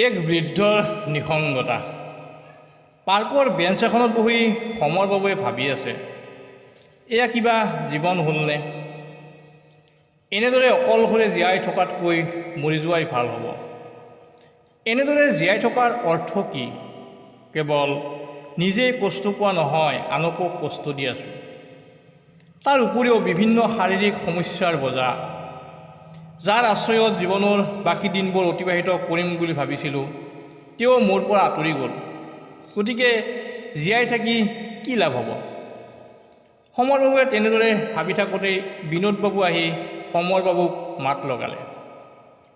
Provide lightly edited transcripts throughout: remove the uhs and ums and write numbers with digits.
এক বৃদ্ধৰ নিসংগতা। পাৰ্কৰ বেঞ্চ এখনত বহি সময়ৰ বাবে ভাবি আছে, এয়া কিবা জীৱন হ'লনে? এনেদৰে অকলশৰে জীয়াই থকাতকৈ মৰি যোৱাই ভাল হ'ব। এনেদৰে জীয়াই থকাৰ অৰ্থ কি? কেৱল নিজেই কষ্ট পোৱা নহয়, আনকো কষ্ট দি আছোঁ। তাৰ উপৰিও বিভিন্ন শাৰীৰিক সমস্যাৰ বোজা, যাৰ আশ্ৰয়ত জীৱনৰ বাকী দিনবোৰ অতিবাহিত কৰিম বুলি ভাবিছিলোঁ, তেওঁ মোৰ পৰা আঁতৰি গ'ল। গতিকে জীয়াই থাকি কি লাভ হ'ব? সময়ৰ বাবে তেনেদৰে ভাবি থাকোঁতেই বিনোদবাবু আহি সমৰবাবুক মাত লগালে।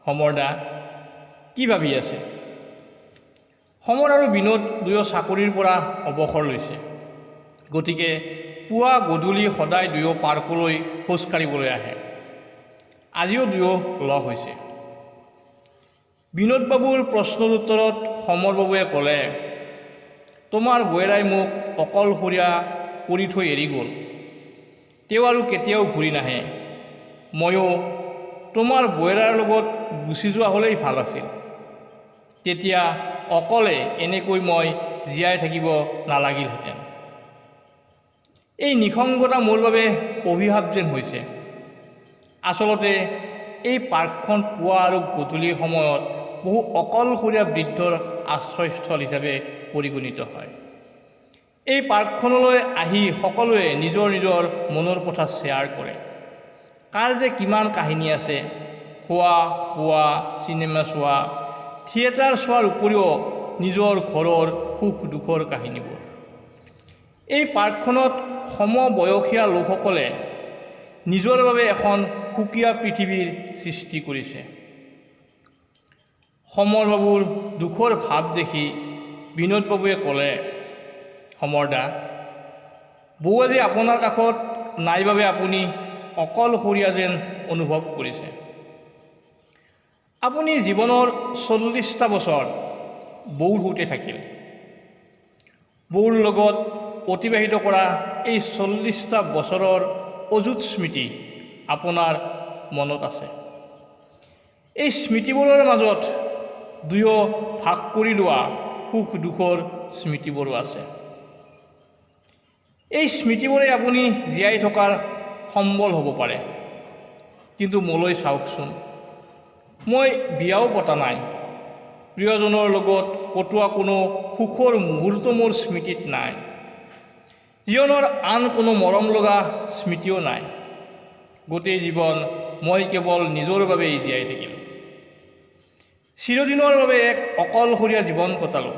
সমৰদা, কি ভাবি আছে? সমৰ আৰু বিনোদ দুয়ো চাকৰিৰ পৰা অৱসৰ লৈছে। গতিকে পুৱা গধূলি সদায় দুয়ো পাৰ্কলৈ খোজ কাঢ়িবলৈ আহে। আজিও দুয়ো লগ হৈছে। বিনোদবাবুৰ প্ৰশ্নৰ উত্তৰত সমৰবাবুৱে ক'লে, তোমাৰ বৌয়েৰাই মোক অকলশৰীয়া কৰি থৈ এৰি গ'ল। তেওঁ আৰু কেতিয়াও ঘূৰি নাহে। ময়ো তোমাৰ বৌয়েৰাৰ লগত গুচি যোৱা হ'লেই ভাল আছিল। তেতিয়া অকলে এনেকৈ মই জীয়াই থাকিব নালাগিলহেঁতেন। এই নিসংগতা মোৰ বাবে অভিশাপ যেন হৈছে। আচলতে এই পাৰ্কখন পুৱা আৰু গধূলিৰ সময়ত বহু অকলশৰীয়া বৃদ্ধৰ আশ্ৰয়স্থল হিচাপে পৰিগণিত হয়। এই পাৰ্কখনলৈ আহি সকলোৱে নিজৰ নিজৰ মনৰ কথা শ্বেয়াৰ কৰে। কাৰ যে কিমান কাহিনী আছে, খোৱা বোৱা, চিনেমা চোৱা, থিয়েটাৰ চোৱাৰ উপৰিও নিজৰ ঘৰৰ সুখ দুখৰ কাহিনীবোৰ। এই পাৰ্কখনত সমবয়সীয়া লোকসকলে নিজৰ বাবে এখন সুকীয়া পৃথিৱীৰ সৃষ্টি কৰিছে। সমৰবাবুৰ দুখৰ ভাৱ দেখি বিনোদবাবুৱে ক'লে, সমৰদা, বৌ আজি আপোনাৰ কাষত নাই বাবে আপুনি অকলশৰীয়া যেন অনুভৱ কৰিছে। আপুনি জীৱনৰ 40টা বছৰ বৌৰ সৈতে থাকিল। বৌৰ লগত অতিবাহিত কৰা এই 40টা বছৰৰ অযুত স্মৃতি আপোনাৰ মনত আছে। এই স্মৃতিবোৰৰ মাজত দুয়ো ভাগ কৰি লোৱা সুখ দুখৰ স্মৃতিবোৰো আছে। এই স্মৃতিবোৰে আপুনি জীয়াই থকাৰ সম্বল হ'ব পাৰে। কিন্তু মোলৈ চাওকচোন, মই বিয়াও পতা নাই। প্ৰিয়জনৰ লগত কটোৱা কোনো সুখৰ মুহূৰ্ত মোৰ স্মৃতিত নাই। জীৱনৰ আন কোনো মৰম লগা স্মৃতিও নাই। গোটেই জীৱন মই কেৱল নিজৰ বাবেই জীয়াই থাকিলোঁ। চিৰদিনৰ বাবে এক অকলশৰীয়া জীৱন কটালোঁ।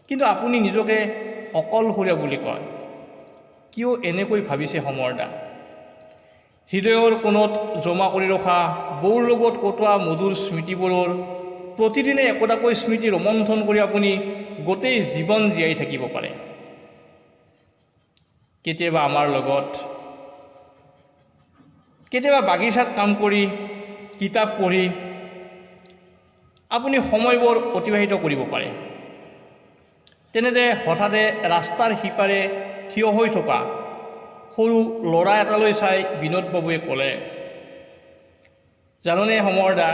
কিন্তু আপুনি নিজকে অকলশৰীয়া বুলি কয়। কিয় এনেকৈ ভাবিছে সমৰদা? হৃদয়ৰ কোণত জমা কৰি ৰখা বৌৰ লগত কটোৱা মধুৰ স্মৃতিবোৰৰ প্ৰতিদিনে একোটাকৈ স্মৃতি ৰোমন্থন কৰি আপুনি গোটেই জীৱন জীয়াই থাকিব পাৰে। কেতিয়াবা আমাৰ লগত, কেতিয়াবা বাগিচাত কাম কৰি, কিতাপ পঢ়ি আপুনি সময়বোৰ অতিবাহিত কৰিব পাৰে। তেনেতে হঠাতে ৰাস্তাৰ সিপাৰে থিয় হৈ থকা সৰু ল'ৰা এটালৈ চাই বিনোদবাবুৱে ক'লে, জাননে সমৰদা,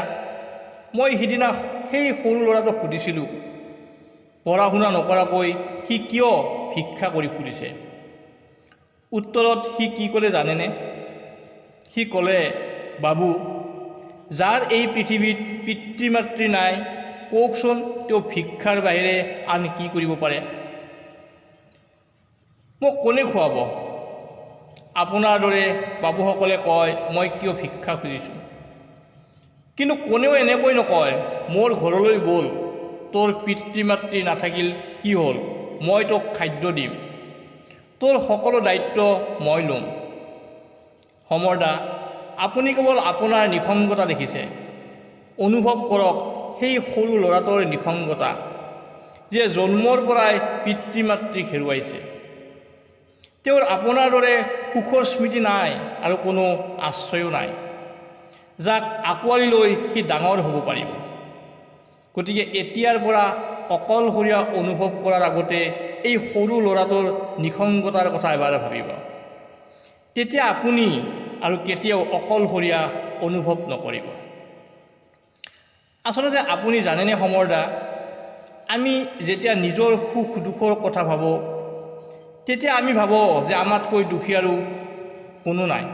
মই সিদিনা সেই সৰু ল'ৰাটোক সুধিছিলোঁ, পঢ়া শুনা নকৰাকৈ সি কিয় ভিক্ষা কৰি ফুৰিছে। উত্তৰত সি কি ক'লে জানেনে? সি ক'লে, বাবু, যাৰ এই পৃথিৱীত পিতৃ মাতৃ নাই, কওকচোন তেওঁ ভিক্ষাৰ বাহিৰে আন কি কৰিব পাৰে? মোক কোনে খুৱাব? আপোনাৰ দৰে বাবুসকলে কয়, মই কিয় ভিক্ষা খুজিছোঁ। কিন্তু কোনেও এনেকৈ নকয়, মোৰ ঘৰলৈ ব'ল, তোৰ পিতৃ মাতৃ নাথাকিল কি হ'ল, মই তোক খাদ্য দিম, তোৰ সকলো দায়িত্ব মই ল'ম। সমৰদা, আপুনি কেৱল আপোনাৰ নিসংগতা দেখিছে। অনুভৱ কৰক সেই সৰু ল'ৰাটোৰ নিসংগতা, যে জন্মৰ পৰাই পিতৃ মাতৃক হেৰুৱাইছে। তেওঁৰ আপোনাৰ দৰে সুখৰ স্মৃতি নাই আৰু কোনো আশ্ৰয়ো নাই, যাক আঁকোৱালি লৈ সি ডাঙৰ হ'ব পাৰিব। গতিকে এতিয়াৰ পৰা অকলশৰীয়া অনুভৱ কৰাৰ আগতে এই সৰু ল'ৰাটোৰ নিসংগতাৰ কথা এবাৰ ভাবিব। তেতিয়া আপুনি আৰু কেতিয়াও অকলশৰীয়া অনুভৱ নকৰিব। আচলতে আপুনি জানেনে সমৰদা, আমি যেতিয়া নিজৰ সুখ দুখৰ কথা ভাবোঁ তেতিয়া আমি ভাবোঁ যে আমাতকৈ দুখী আৰু কোনো নাই।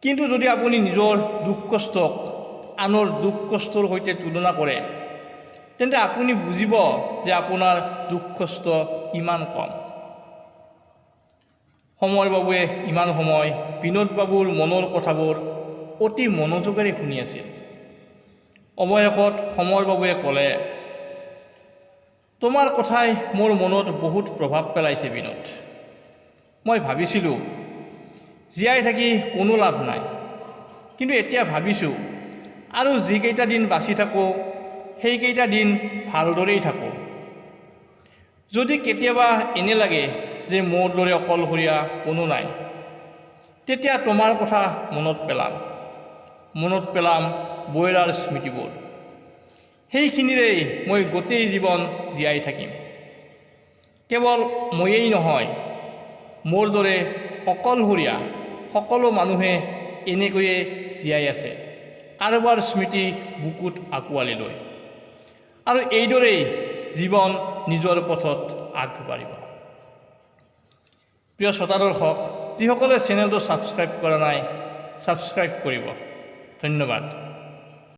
কিন্তু যদি আপুনি নিজৰ দুখ কষ্টক আনৰ দুখ কষ্টৰ সৈতে তুলনা কৰে তেন্তে আপুনি বুজিব যে আপোনাৰ দুখ কষ্ট ইমান কম। সমৰ বাবুৱে ইমান সময় বিনোদ বাবুৰ মনৰ কথাবোৰ অতি মনোযোগেৰে শুনি আছিল। অৱশেষত সমৰ বাবুৱে ক'লে, তোমাৰ কথাই মোৰ মনত বহুত প্ৰভাৱ পেলাইছে বিনোদ। মই ভাবিছিলোঁ জীয়াই থাকি কোনো লাভ নাই, কিন্তু এতিয়া ভাবিছোঁ আৰু যিকেইটা দিন বাচি থাকোঁ সেইকেইটা দিন ভালদৰেই থাকোঁ। যদি কেতিয়াবা এনে লাগে যে মোৰ দৰে অকলশৰীয়া কোনো নাই, তেতিয়া তোমাৰ কথা মনত পেলাম বৈৰাৰ স্মৃতিবোৰ। সেইখিনিৰেই মই গোটেই জীৱন জীয়াই থাকিম। কেৱল ময়েই নহয়, মোৰ দৰে অকলশৰীয়া সকলো মানুহে এনেকৈয়ে জীয়াই আছে কাৰোবাৰ স্মৃতি বুকুত আঁকোৱালি লৈ, আৰু এইদৰেই জীৱন নিজৰ পথত আগবাঢ়িব। প্ৰিয় শ্ৰোতা দৰ্শক, যিসকলে চেনেলটো ছাবস্ক্ৰাইব কৰা নাই ছাবস্ক্ৰাইব কৰিব। ধন্যবাদ।